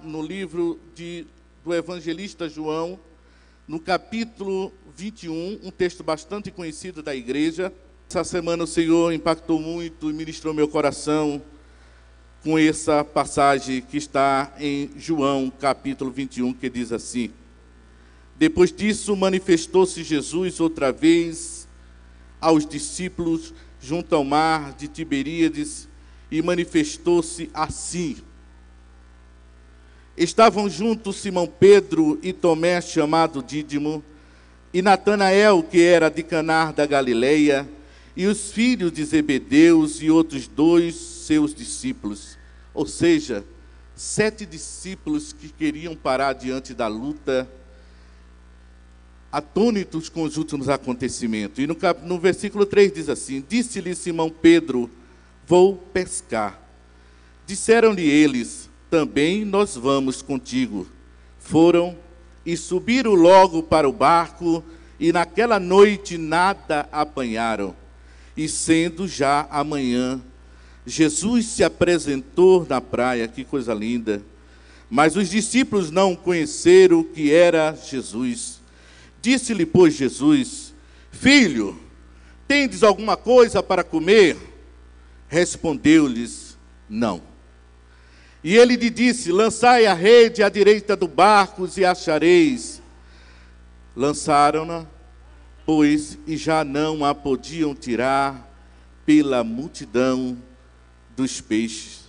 no livro do evangelista João, no capítulo 21, um texto bastante conhecido da igreja. Essa semana o Senhor impactou muito e ministrou meu coração com essa passagem que está em João, capítulo 21, que diz assim: depois disso, manifestou-se Jesus outra vez aos discípulos junto ao mar de Tiberíades e manifestou-se assim. Estavam juntos Simão Pedro e Tomé, chamado Dídimo, e Natanael, que era de Caná da Galileia, e os filhos de Zebedeus e outros 2 seus discípulos. Ou seja, 7 discípulos que queriam parar diante da luta, atônitos com os últimos acontecimentos. E no versículo 3 diz assim: disse-lhe Simão Pedro: vou pescar. Disseram-lhe eles: também nós vamos contigo. Foram e subiram logo para o barco, e naquela noite nada apanharam. E sendo já amanhã, Jesus se apresentou na praia. Que coisa linda! Mas os discípulos não conheceram que era Jesus. Disse-lhe, pois, Jesus: filho, tendes alguma coisa para comer? Respondeu-lhes: não. E ele lhe disse: lançai a rede à direita do barco e achareis. Lançaram-na, pois, e já não a podiam tirar pela multidão dos peixes.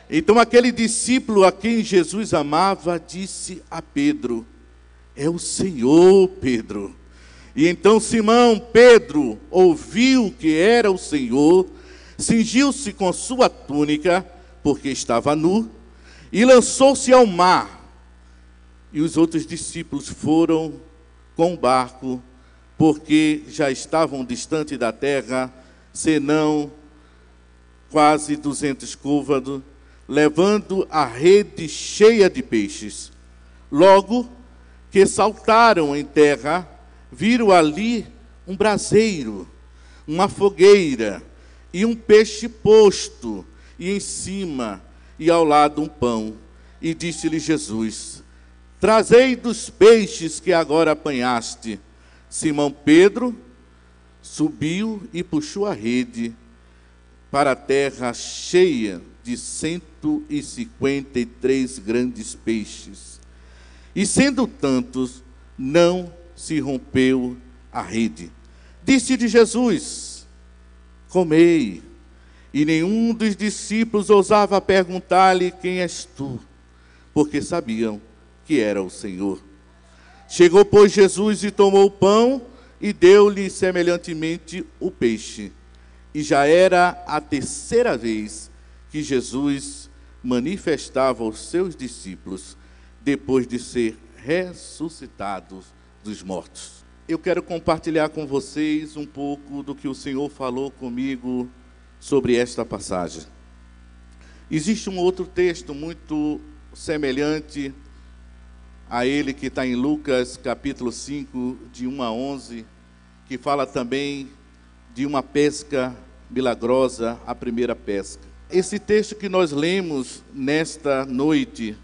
Então aquele discípulo a quem Jesus amava disse a Pedro: é o Senhor, Pedro. E então Simão Pedro ouviu que era o Senhor, cingiu-se com sua túnica, porque estava nu, e lançou-se ao mar. E os outros discípulos foram com o barco, porque já estavam distante da terra, senão quase 200 côvados, levando a rede cheia de peixes. Logo que saltaram em terra, viram ali um braseiro, uma fogueira e um peixe posto, e em cima e ao lado um pão. E disse-lhe Jesus: trazei dos peixes que agora apanhaste. Simão Pedro subiu e puxou a rede para a terra cheia de 153 grandes peixes. E sendo tantos, não se rompeu a rede. Disse-lhe Jesus: comei. E nenhum dos discípulos ousava perguntar-lhe: quem és tu? Porque sabiam que era o Senhor. Chegou, pois, Jesus e tomou o pão e deu-lhe semelhantemente o peixe. E já era a 3ª vez que Jesus manifestava aos seus discípulos, depois de ser ressuscitado dos mortos. Eu quero compartilhar com vocês um pouco do que o Senhor falou comigo sobre esta passagem. Existe um outro texto muito semelhante a ele, que está em Lucas capítulo 5, de 1 a 11, que fala também de uma pesca milagrosa, a primeira pesca. Esse texto que nós lemos nesta noite,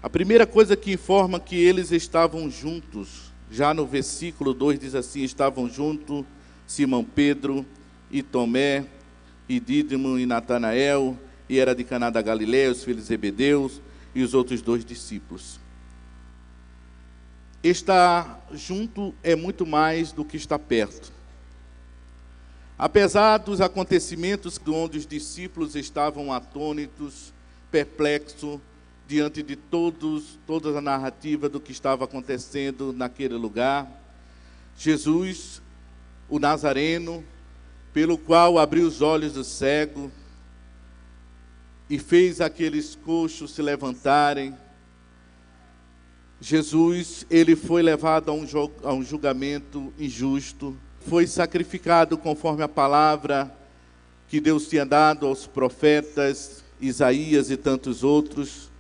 a primeira coisa que informa que eles estavam juntos, já no versículo 2 diz assim: estavam juntos Simão Pedro e Tomé, e Dídimo e Natanael, e era de Caná da Galileia, os filhos de Zebedeus, e os outros 2 discípulos. Estar junto é muito mais do que estar perto. Apesar dos acontecimentos onde os discípulos estavam atônitos, perplexos, diante de toda a narrativa do que estava acontecendo naquele lugar, Jesus, o Nazareno, pelo qual abriu os olhos do cego e fez aqueles coxos se levantarem, Jesus, ele foi levado a um julgamento injusto, foi sacrificado conforme a palavra que Deus tinha dado aos profetas, Isaías e tantos outros,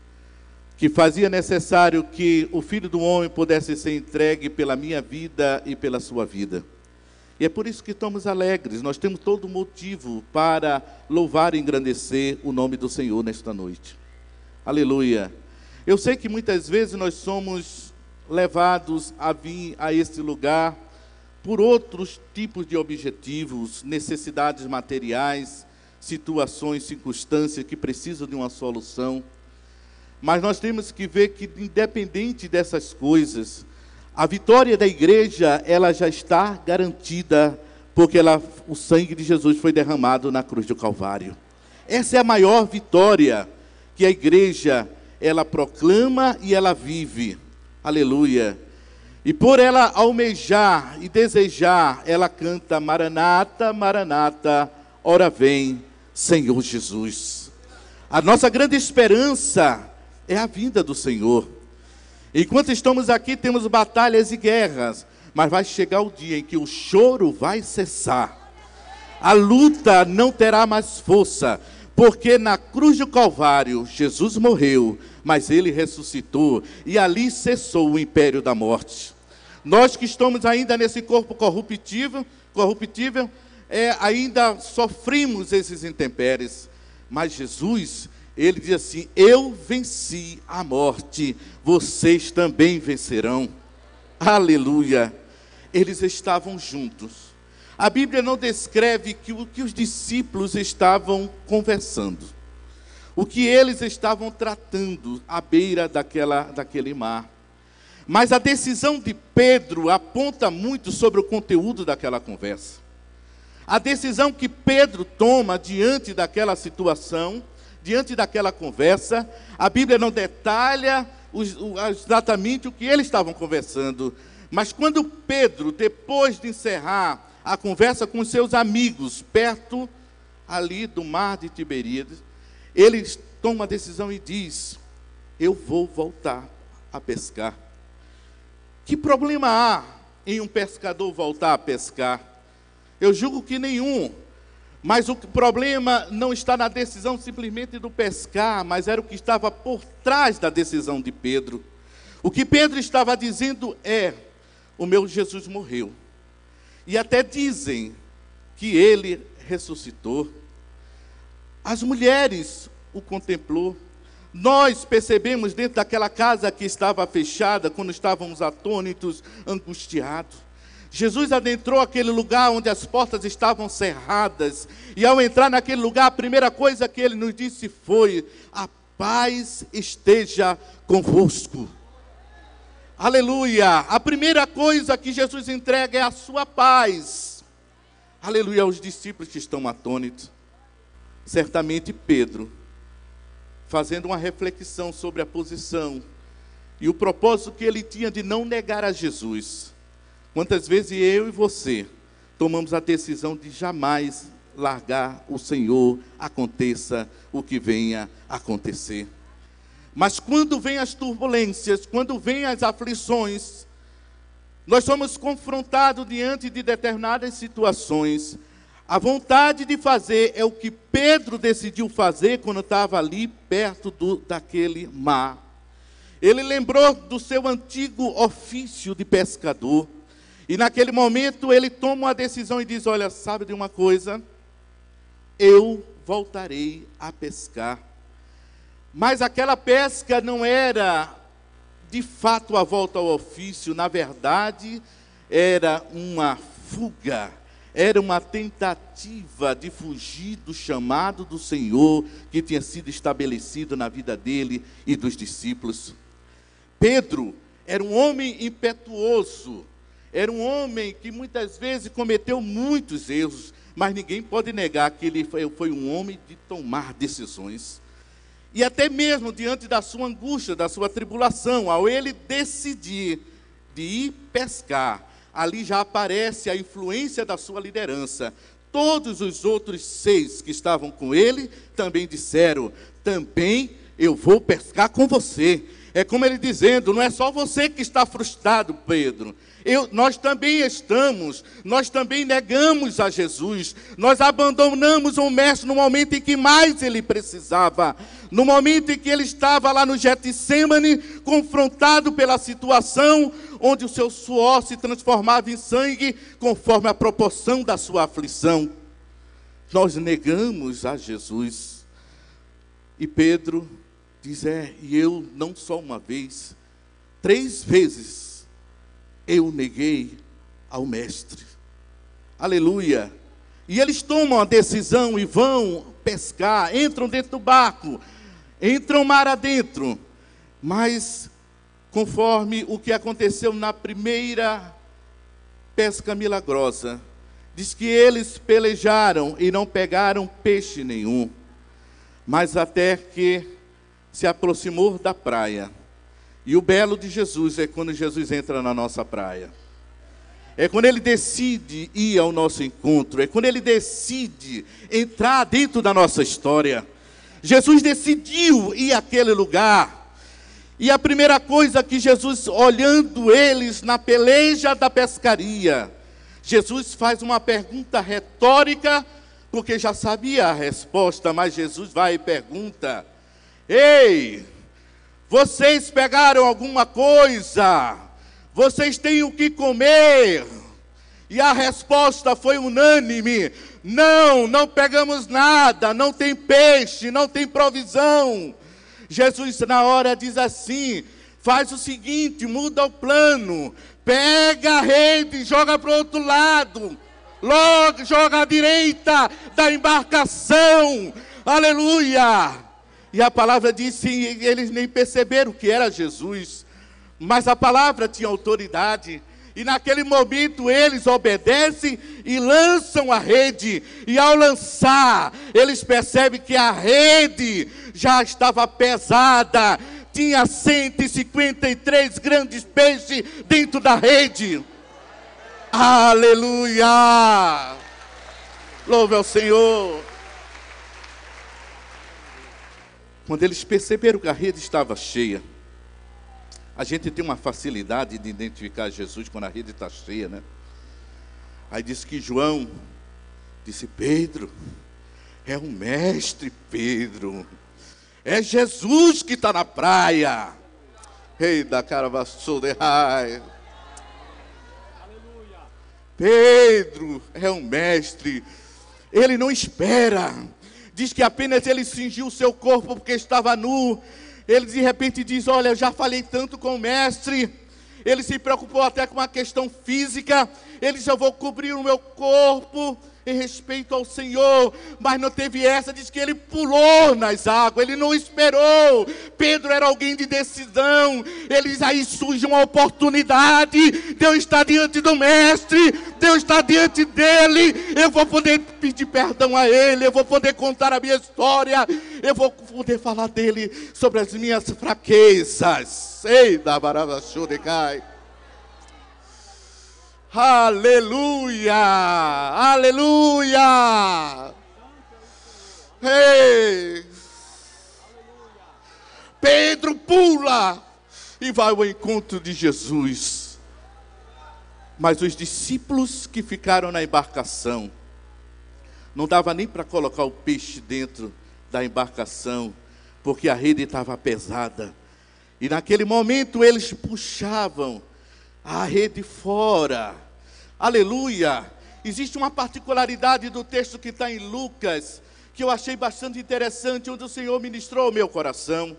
que fazia necessário que o Filho do Homem pudesse ser entregue pela minha vida e pela sua vida. E é por isso que estamos alegres, nós temos todo motivo para louvar e engrandecer o nome do Senhor nesta noite. Aleluia! Eu sei que muitas vezes nós somos levados a vir a esse lugar por outros tipos de objetivos, necessidades materiais, situações, circunstâncias que precisam de uma solução. Mas nós temos que ver que, independente dessas coisas, a vitória da igreja, ela já está garantida, porque o sangue de Jesus foi derramado na cruz do Calvário. Essa é a maior vitória que a igreja, ela proclama e ela vive. Aleluia. E por ela almejar e desejar, ela canta: Maranata, Maranata, ora vem, Senhor Jesus. A nossa grande esperança é a vinda do Senhor. Enquanto estamos aqui, temos batalhas e guerras, mas vai chegar o dia em que o choro vai cessar. A luta não terá mais força, porque na cruz do Calvário, Jesus morreu, mas ele ressuscitou, e ali cessou o império da morte. Nós que estamos ainda nesse corpo corruptível, ainda sofrimos esses intempéries, mas Jesus, ele diz assim: eu venci a morte, vocês também vencerão. Aleluia. Eles estavam juntos. A Bíblia não descreve o que os discípulos estavam conversando, o que eles estavam tratando à beira daquele mar. Mas a decisão de Pedro aponta muito sobre o conteúdo daquela conversa. A decisão que Pedro toma diante daquela situação, diante daquela conversa, a Bíblia não detalha exatamente o que eles estavam conversando. Mas quando Pedro, depois de encerrar a conversa com seus amigos, perto ali do mar de Tiberíades, ele toma a decisão e diz: eu vou voltar a pescar. Que problema há em um pescador voltar a pescar? Eu julgo que nenhum. Mas o problema não está na decisão simplesmente do pescar, mas era o que estava por trás da decisão de Pedro. O que Pedro estava dizendo é: o meu Jesus morreu. E até dizem que ele ressuscitou. As mulheres o contemplou. Nós percebemos dentro daquela casa que estava fechada, quando estávamos atônitos, angustiados. Jesus adentrou aquele lugar onde as portas estavam cerradas. E ao entrar naquele lugar, a primeira coisa que ele nos disse foi: a paz esteja convosco. Aleluia! A primeira coisa que Jesus entrega é a sua paz. Aleluia aos discípulos que estão atônitos. Certamente Pedro, fazendo uma reflexão sobre a posição e o propósito que ele tinha de não negar a Jesus. Quantas vezes eu e você tomamos a decisão de jamais largar o Senhor, aconteça o que venha a acontecer. Mas quando vêm as turbulências, quando vêm as aflições, nós somos confrontados diante de determinadas situações. A vontade de fazer é o que Pedro decidiu fazer quando estava ali perto daquele mar. Ele lembrou do seu antigo ofício de pescador. E naquele momento ele toma uma decisão e diz: olha, sabe de uma coisa? Eu voltarei a pescar. Mas aquela pesca não era de fato a volta ao ofício. Na verdade, era uma fuga. Era uma tentativa de fugir do chamado do Senhor que tinha sido estabelecido na vida dele e dos discípulos. Pedro era um homem impetuoso, era um homem que muitas vezes cometeu muitos erros, mas ninguém pode negar que ele foi um homem de tomar decisões. E até mesmo diante da sua angústia, da sua tribulação, ao ele decidir de ir pescar, ali já aparece a influência da sua liderança. Todos os outros 6 que estavam com ele também disseram: também eu vou pescar com você. É como ele dizendo: não é só você que está frustrado, Pedro. Nós também estamos, nós também negamos a Jesus, nós abandonamos o mestre no momento em que mais ele precisava, no momento em que ele estava lá no Getsêmani, confrontado pela situação, onde o seu suor se transformava em sangue, conforme a proporção da sua aflição. Nós negamos a Jesus. E Pedro Diz, e eu não só uma vez, 3 vezes eu neguei ao mestre. Aleluia. E eles tomam a decisão e vão pescar, entram dentro do barco, entram mar adentro. Mas, conforme o que aconteceu na primeira pesca milagrosa, diz que eles pelejaram e não pegaram peixe nenhum. Mas até que se aproximou da praia. E o belo de Jesus é quando Jesus entra na nossa praia. É quando Ele decide ir ao nosso encontro. É quando Ele decide entrar dentro da nossa história. Jesus decidiu ir àquele lugar. E a primeira coisa que Jesus, olhando eles na peleja da pescaria, Jesus faz uma pergunta retórica, porque já sabia a resposta, mas Jesus vai e pergunta: ei, vocês pegaram alguma coisa? Vocês têm o que comer? E a resposta foi unânime: não, não pegamos nada, não tem peixe, não tem provisão. Jesus na hora diz assim: faz o seguinte, muda o plano, pega a rede, joga para o outro lado, logo joga à direita da embarcação, aleluia. E a palavra disse, eles nem perceberam que era Jesus, mas a palavra tinha autoridade. E naquele momento eles obedecem e lançam a rede. E ao lançar, eles percebem que a rede já estava pesada. Tinha 153 grandes peixes dentro da rede. Aleluia! Louve ao Senhor. Quando eles perceberam que a rede estava cheia, a gente tem uma facilidade de identificar Jesus quando a rede está cheia, né? Aí diz que João disse: Pedro, é o mestre Pedro, é Jesus que está na praia. Rei da caravaçou de raio. Pedro é um mestre, ele não espera. Diz que apenas ele cingiu o seu corpo porque estava nu. Ele de repente diz: olha, eu já falei tanto com o mestre. Ele se preocupou até com uma questão física. Ele disse: eu vou cobrir o meu corpo em respeito ao Senhor. Mas não teve essa, diz que ele pulou nas águas, ele não esperou. Pedro era alguém de decisão. Eles aí surge uma oportunidade. Deus está diante do mestre, Deus está diante dele. Eu vou poder pedir perdão a ele, eu vou poder contar a minha história, eu vou poder falar dele sobre as minhas fraquezas. Ei, da baraba chudecai. Aleluia, aleluia. Ei. Pedro pula e vai ao encontro de Jesus. Mas os discípulos que ficaram na embarcação, não dava nem para colocar o peixe dentro da embarcação, porque a rede estava pesada. E naquele momento eles puxavam a rede fora. Aleluia. Existe uma particularidade do texto que está em Lucas, que eu achei bastante interessante, onde o Senhor ministrou ao meu coração.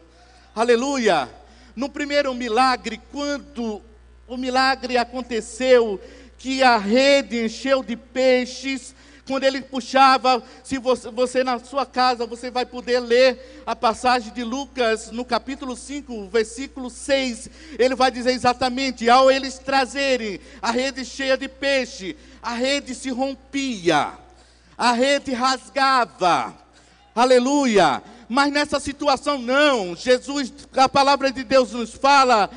Aleluia. No primeiro milagre, quando o milagre aconteceu, que a rede encheu de peixes, quando ele puxava, se você na sua casa, você vai poder ler a passagem de Lucas, no capítulo 5, versículo 6, ele vai dizer exatamente: ao eles trazerem a rede cheia de peixe, a rede se rompia, a rede rasgava, aleluia. Mas nessa situação não, Jesus, a palavra de Deus nos fala,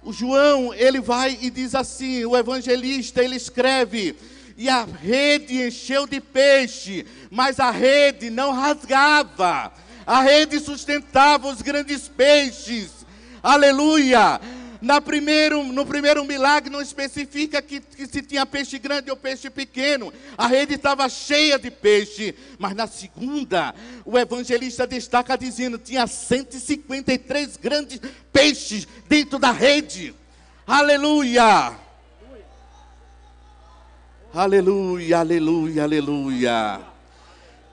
o João, ele vai e diz assim, o evangelista, ele escreve: e a rede encheu de peixe, mas a rede não rasgava, a rede sustentava os grandes peixes, aleluia. No primeiro milagre não especifica que se tinha peixe grande ou peixe pequeno, a rede estava cheia de peixe, mas na segunda, o evangelista destaca dizendo, tinha 153 grandes peixes dentro da rede, aleluia. Aleluia, aleluia, aleluia.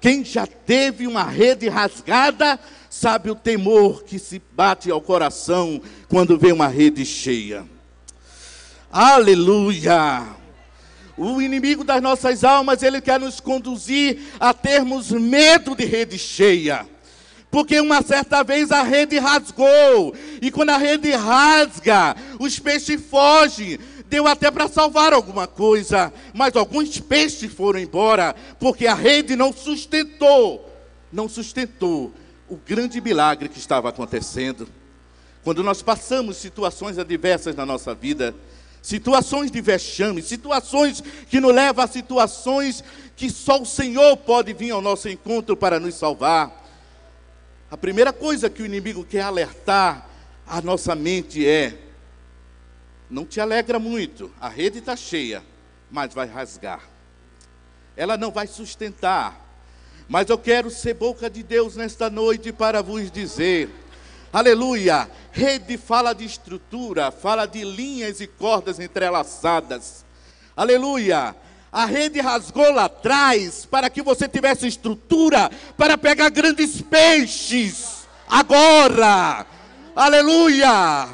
Quem já teve uma rede rasgada, sabe o temor que se bate ao coração quando vê uma rede cheia. Aleluia! O inimigo das nossas almas, ele quer nos conduzir a termos medo de rede cheia. Porque uma certa vez a rede rasgou, e quando a rede rasga, os peixes fogem. Deu até para salvar alguma coisa, mas alguns peixes foram embora, porque a rede não sustentou o grande milagre que estava acontecendo. Quando nós passamos situações adversas na nossa vida, situações de vexame, situações que nos levam a situações que só o Senhor pode vir ao nosso encontro para nos salvar. A primeira coisa que o inimigo quer alertar a nossa mente é: não te alegra muito, a rede está cheia, mas vai rasgar. Ela não vai sustentar. Mas eu quero ser boca de Deus nesta noite para vos dizer, aleluia, rede fala de estrutura, fala de linhas e cordas entrelaçadas. Aleluia, a rede rasgou lá atrás para que você tivesse estrutura para pegar grandes peixes. Agora, aleluia,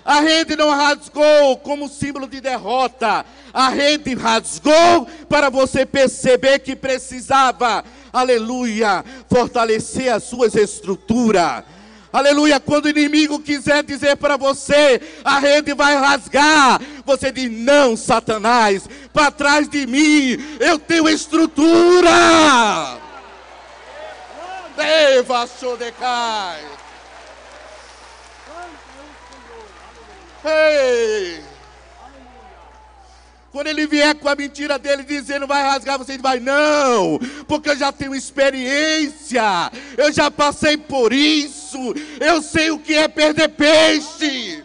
a rede não rasgou como símbolo de derrota. A rede rasgou para você perceber que precisava, aleluia, fortalecer as suas estruturas. Aleluia, quando o inimigo quiser dizer para você, a rede vai rasgar, você diz: não, Satanás, para trás de mim, eu tenho estrutura. Deva Shodecai. Ei! Quando ele vier com a mentira dele dizendo vai rasgar, você vai: não, porque eu já tenho experiência, eu já passei por isso, eu sei o que é perder peixe.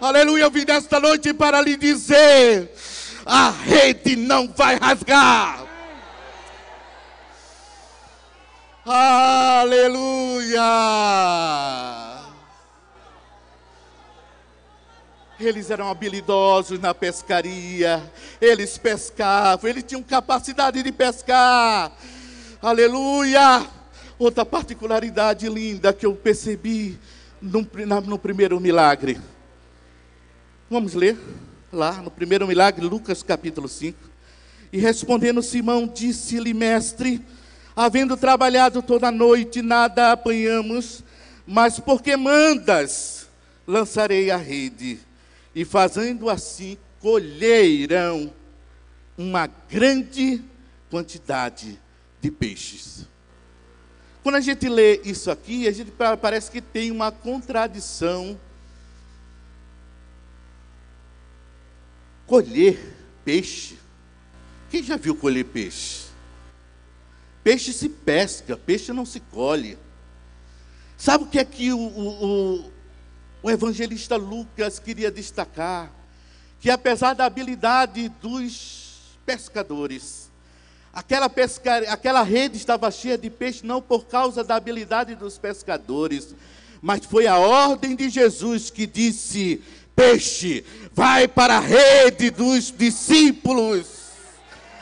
Aleluia, eu vim nesta noite para lhe dizer: a rede não vai rasgar. Aleluia. Eles eram habilidosos na pescaria, eles pescavam, eles tinham capacidade de pescar. Aleluia! Outra particularidade linda que eu percebi no primeiro milagre. Vamos ler lá no primeiro milagre, Lucas capítulo 5. E respondendo Simão, disse-lhe: mestre, havendo trabalhado toda a noite, nada apanhamos, mas porque mandas, lançarei a rede. E fazendo assim, colherão uma grande quantidade de peixes. Quando a gente lê isso aqui, a gente parece que tem uma contradição. Colher peixe. Quem já viu colher peixe? Peixe se pesca, peixe não se colhe. Sabe o que é que o evangelista Lucas queria destacar? Que apesar da habilidade dos pescadores, aquela rede estava cheia de peixe, não por causa da habilidade dos pescadores, mas foi a ordem de Jesus que disse: peixe, vai para a rede dos discípulos.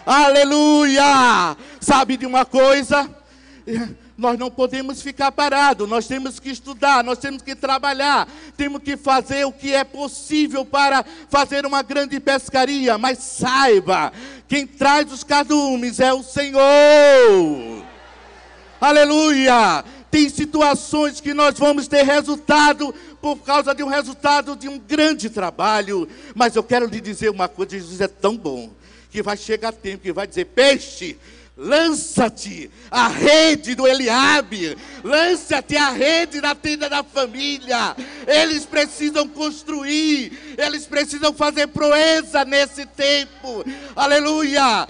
Aleluia! Sabe de uma coisa? Nós não podemos ficar parados, nós temos que estudar, nós temos que trabalhar, temos que fazer o que é possível para fazer uma grande pescaria, mas saiba, quem traz os cardumes é o Senhor. Aleluia! Tem situações que nós vamos ter resultado por causa de um resultado de um grande trabalho, mas eu quero lhe dizer uma coisa: Jesus é tão bom, que vai chegar tempo que vai dizer: peixe, lança-te a rede do Eliabe, lança-te a rede da tenda da família. Eles precisam construir, eles precisam fazer proeza nesse tempo. Aleluia!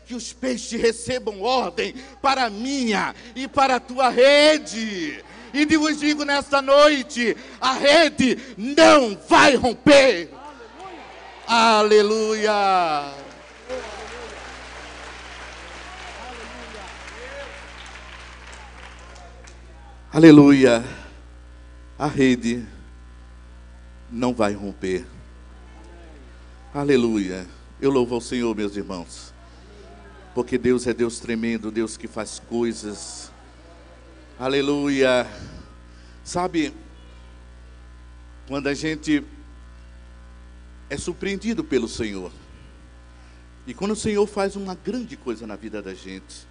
Que os peixes recebam ordem para a minha e para a tua rede. E vos digo nesta noite: a rede não vai romper. Aleluia! Aleluia, a rede não vai romper. Aleluia, eu louvo ao Senhor, meus irmãos. porque Deus é Deus tremendo, Deus que faz coisas. Aleluia. Sabe, quando a gente é surpreendido pelo Senhor, e quando o Senhor faz uma grande coisa na vida da gente,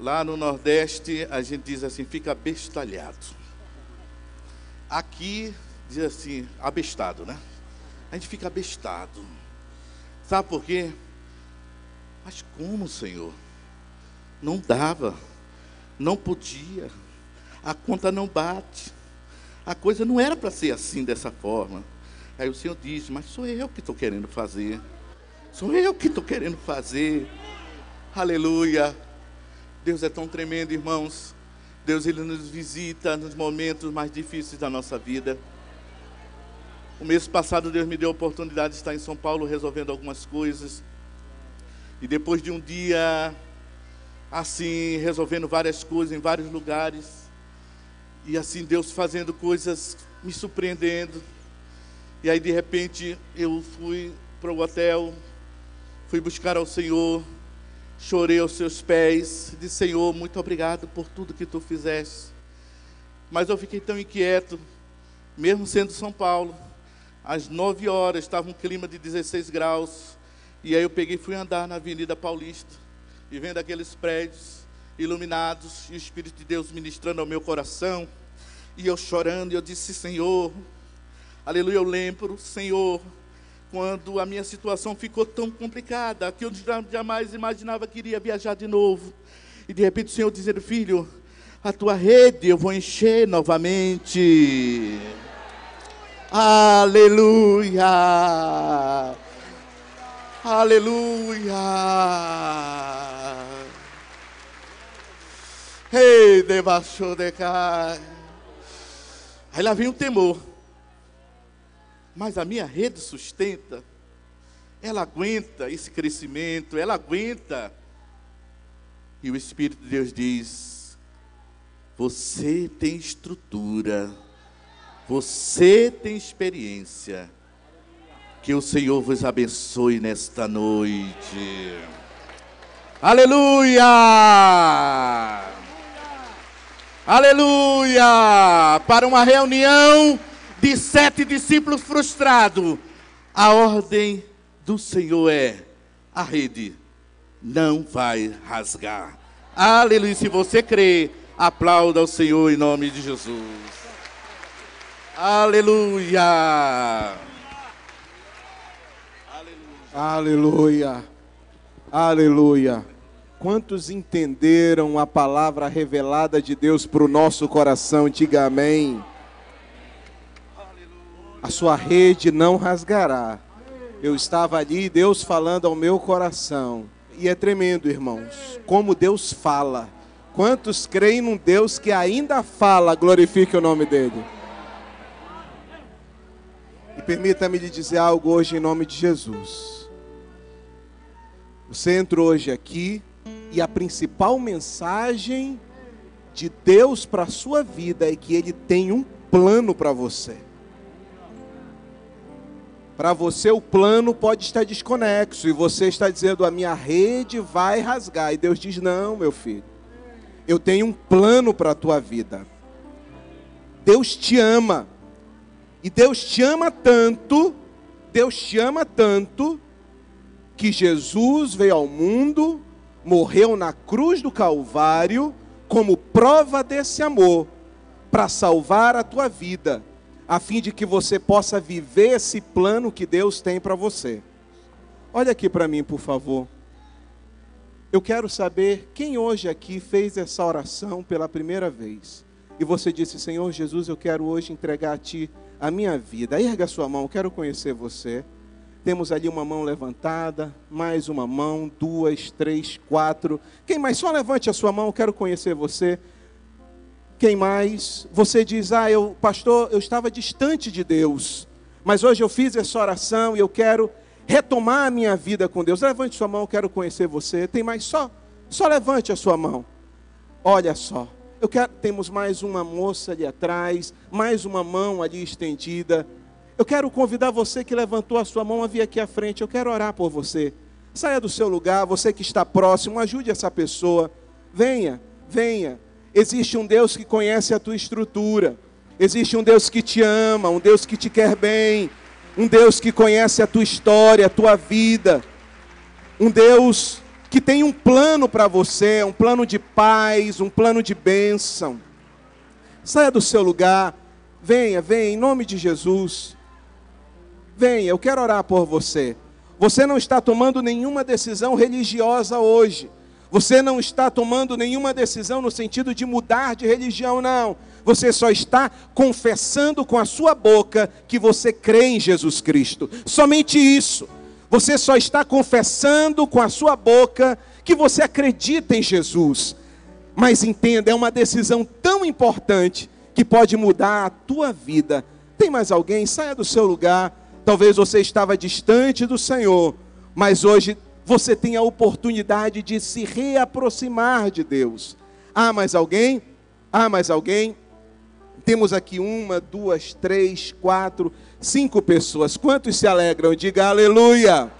lá no Nordeste a gente diz assim, fica abestalhado. Aqui diz assim, abestado, né? A gente fica abestado. Sabe por quê? Mas como, Senhor? Não dava, não podia, a conta não bate, a coisa não era para ser assim, dessa forma. Aí o Senhor diz, mas sou eu que estou querendo fazer, sou eu que estou querendo fazer. Aleluia. Deus é tão tremendo, irmãos. Deus, Ele nos visita nos momentos mais difíceis da nossa vida. O mês passado Deus me deu a oportunidade de estar em São Paulo resolvendo algumas coisas. E depois de um dia assim, resolvendo várias coisas em vários lugares, e assim Deus fazendo coisas, me surpreendendo. E aí de repente eu fui para o hotel, fui buscar ao Senhor, chorei aos seus pés, disse, Senhor, muito obrigado por tudo que tu fizeste. Mas eu fiquei tão inquieto, mesmo sendo São Paulo, às 9 horas, estava um clima de 16 graus, e aí eu peguei e fui andar na Avenida Paulista, e vendo aqueles prédios iluminados, e o Espírito de Deus ministrando ao meu coração, e eu chorando, e eu disse, Senhor, aleluia, eu lembro, Senhor, quando a minha situação ficou tão complicada, que eu jamais imaginava que iria viajar de novo, e de repente o Senhor dizendo, filho, a tua rede eu vou encher novamente. Aleluia, aleluia. Ei, debaixo de cá. Aí lá vem o temor. Mas a minha rede sustenta, ela aguenta esse crescimento, ela aguenta. E o Espírito de Deus diz, você tem estrutura, você tem experiência, que o Senhor vos abençoe nesta noite. Aleluia! Aleluia! Para uma reunião de 7 discípulos frustrados, a ordem do Senhor é, a rede não vai rasgar. Aleluia! Se você crê, aplauda ao Senhor em nome de Jesus. Aleluia! Aleluia! Aleluia! Quantos entenderam a palavra revelada de Deus para o nosso coração? Diga amém. A sua rede não rasgará. Eu estava ali, Deus falando ao meu coração. E é tremendo, irmãos, como Deus fala. Quantos creem num Deus que ainda fala? Glorifique o nome dele. E permita-me lhe dizer algo hoje em nome de Jesus. Você entrou hoje aqui e a principal mensagem de Deus para a sua vida é que Ele tem um plano para você. Para você o plano pode estar desconexo e você está dizendo, a minha rede vai rasgar. E Deus diz, não, meu filho, eu tenho um plano para a tua vida. Deus te ama. E Deus te ama tanto, que Jesus veio ao mundo, morreu na cruz do Calvário, como prova desse amor, para salvar a tua vida, a fim de que você possa viver esse plano que Deus tem para você. Olha aqui para mim, por favor. Eu quero saber quem hoje aqui fez essa oração pela primeira vez. E você disse, Senhor Jesus, eu quero hoje entregar a Ti a minha vida. Erga a sua mão, eu quero conhecer você. Temos ali uma mão levantada, mais uma mão, 2, 3, 4. Quem mais? Só levante a sua mão, eu quero conhecer você. Quem mais? Você diz, pastor, eu estava distante de Deus, mas hoje eu fiz essa oração e eu quero retomar a minha vida com Deus. Levante sua mão, eu quero conhecer você. Tem mais? Só levante a sua mão. Olha só. Temos mais uma moça ali atrás, mais uma mão ali estendida. Eu quero convidar você que levantou a sua mão a vir aqui à frente. Eu quero orar por você. Saia do seu lugar, você que está próximo, ajude essa pessoa. Venha, venha. Existe um Deus que conhece a tua estrutura. Existe um Deus que te ama, um Deus que te quer bem. Um Deus que conhece a tua história, a tua vida. Um Deus que tem um plano para você, um plano de paz, um plano de bênção. Saia do seu lugar, venha, venha, em nome de Jesus. Venha, eu quero orar por você. Você não está tomando nenhuma decisão religiosa hoje. Você não está tomando nenhuma decisão no sentido de mudar de religião, não. Você só está confessando com a sua boca que você crê em Jesus Cristo. Somente isso. Você só está confessando com a sua boca que você acredita em Jesus. Mas entenda, é uma decisão tão importante que pode mudar a tua vida. Tem mais alguém? Saia do seu lugar. Talvez você estava distante do Senhor, mas hoje você tem a oportunidade de se reaproximar de Deus. Há mais alguém? Há mais alguém? Temos aqui 1, 2, 3, 4, 5 pessoas. Quantos se alegram? Diga aleluia.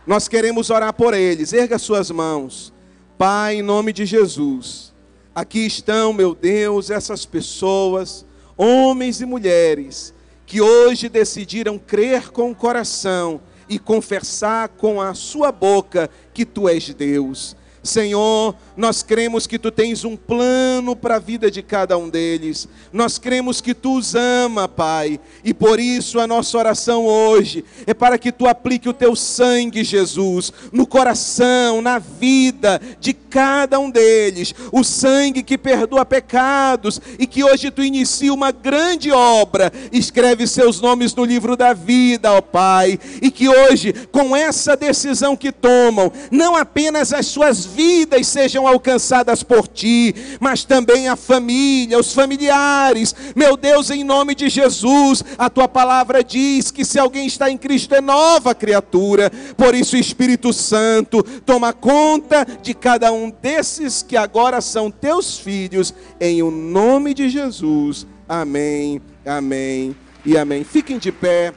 Nós queremos orar por eles. Erga suas mãos. Pai, em nome de Jesus, aqui estão, meu Deus, essas pessoas, homens e mulheres, que hoje decidiram crer com o coração e confessar com a sua boca que Tu és Deus. Senhor, nós cremos que Tu tens um plano para a vida de cada um deles. Nós cremos que Tu os ama, Pai. E por isso a nossa oração hoje é para que Tu aplique o Teu sangue, Jesus, no coração, na vida de cada um deles. O sangue que perdoa pecados e que hoje Tu inicia uma grande obra. Escreve seus nomes no livro da vida, ó Pai. E que hoje, com essa decisão que tomam, não apenas as suas vidas sejam alcançadas por Ti, mas também a família, os familiares. Meu Deus, em nome de Jesus, a Tua palavra diz que se alguém está em Cristo é nova criatura. Por isso, Espírito Santo, toma conta de cada um desses que agora são Teus filhos, em o nome de Jesus. Amém, amém e amém. Fiquem de pé.